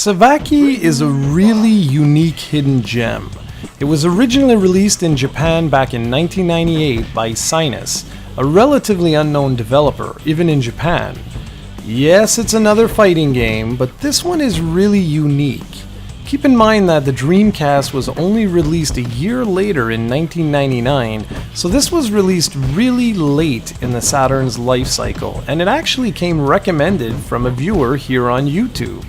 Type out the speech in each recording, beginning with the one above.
Savaki is a really unique hidden gem. It was originally released in Japan back in 1998 by Sinus, a relatively unknown developer, even in Japan. Yes, it's another fighting game, but this one is really unique. Keep in mind that the Dreamcast was only released a year later in 1999, so this was released really late in the Saturn's life cycle, and it actually came recommended from a viewer here on YouTube.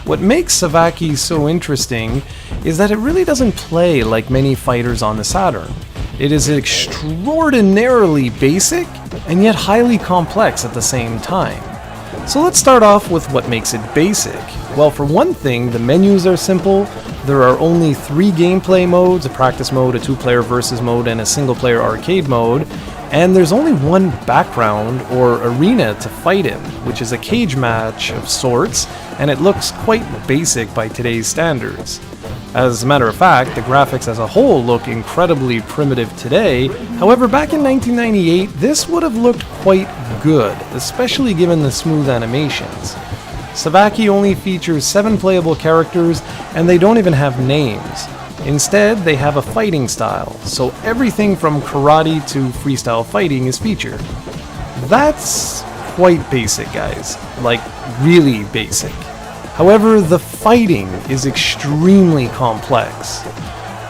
What makes Savaki so interesting is that it really doesn't play like many fighters on the Saturn. It is extraordinarily basic and yet highly complex at the same time. So let's start off with what makes it basic. Well, for one thing, the menus are simple. There are only 3 gameplay modes, a practice mode, a 2-player versus mode, and a single-player arcade mode. And there's only one background or arena to fight in, which is a cage match of sorts, and it looks quite basic by today's standards. As a matter of fact, the graphics as a whole look incredibly primitive today. However, back in 1998, this would have looked quite good, especially given the smooth animations. Savaki only features 7 playable characters, and they don't even have names. Instead, they have a fighting style, so everything from karate to freestyle fighting is featured. That's quite basic, guys. Like, really basic. However, the fighting is extremely complex.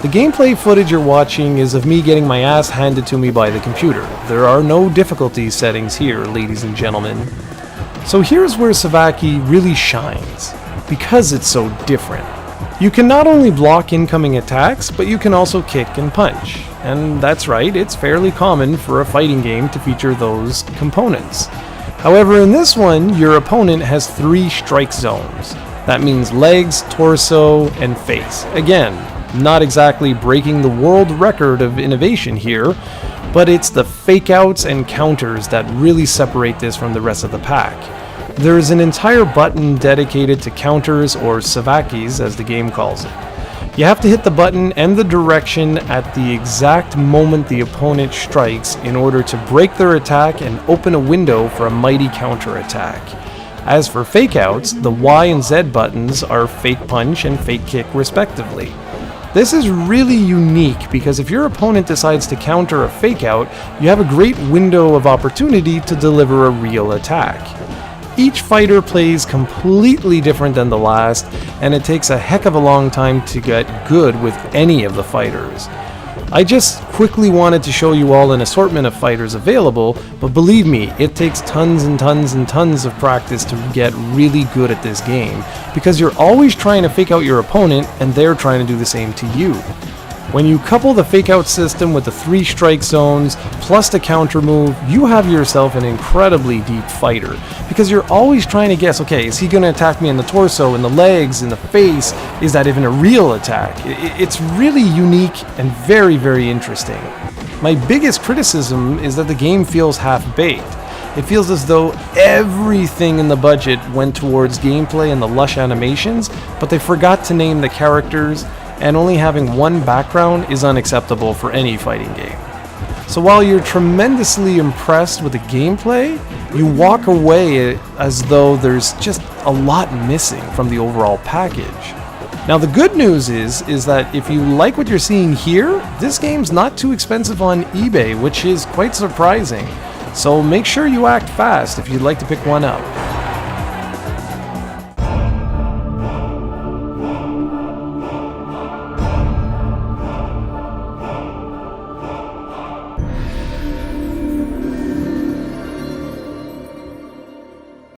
The gameplay footage you're watching is of me getting my ass handed to me by the computer. There are no difficulty settings here, ladies and gentlemen. So here's where Savaki really shines, because it's so different. You can not only block incoming attacks, but you can also kick and punch. And that's right, it's fairly common for a fighting game to feature those components. However, in this one, your opponent has 3 strike zones. That means legs, torso, and face. Again, not exactly breaking the world record of innovation here, but it's the fake-outs and counters that really separate this from the rest of the pack. There is an entire button dedicated to counters, or Savakis as the game calls it. You have to hit the button and the direction at the exact moment the opponent strikes in order to break their attack and open a window for a mighty counter-attack. As for fake-outs, the Y and Z buttons are fake punch and fake kick respectively. This is really unique because if your opponent decides to counter a fake-out, you have a great window of opportunity to deliver a real attack. Each fighter plays completely different than the last, and it takes a heck of a long time to get good with any of the fighters. I just quickly wanted to show you all an assortment of fighters available, but believe me, it takes tons and tons and tons of practice to get really good at this game, because you're always trying to fake out your opponent, and they're trying to do the same to you. When you couple the fake-out system with the 3 strike zones, plus the counter move, you have yourself an incredibly deep fighter. Because you're always trying to guess, okay, is he going to attack me in the torso, in the legs, in the face? Is that even a real attack? It's really unique and very, very interesting. My biggest criticism is that the game feels half-baked. It feels as though everything in the budget went towards gameplay and the lush animations, but they forgot to name the characters, and only having one background is unacceptable for any fighting game. So while you're tremendously impressed with the gameplay, you walk away as though there's just a lot missing from the overall package. Now the good news is that if you like what you're seeing here, this game's not too expensive on eBay, which is quite surprising. So make sure you act fast if you'd like to pick one up.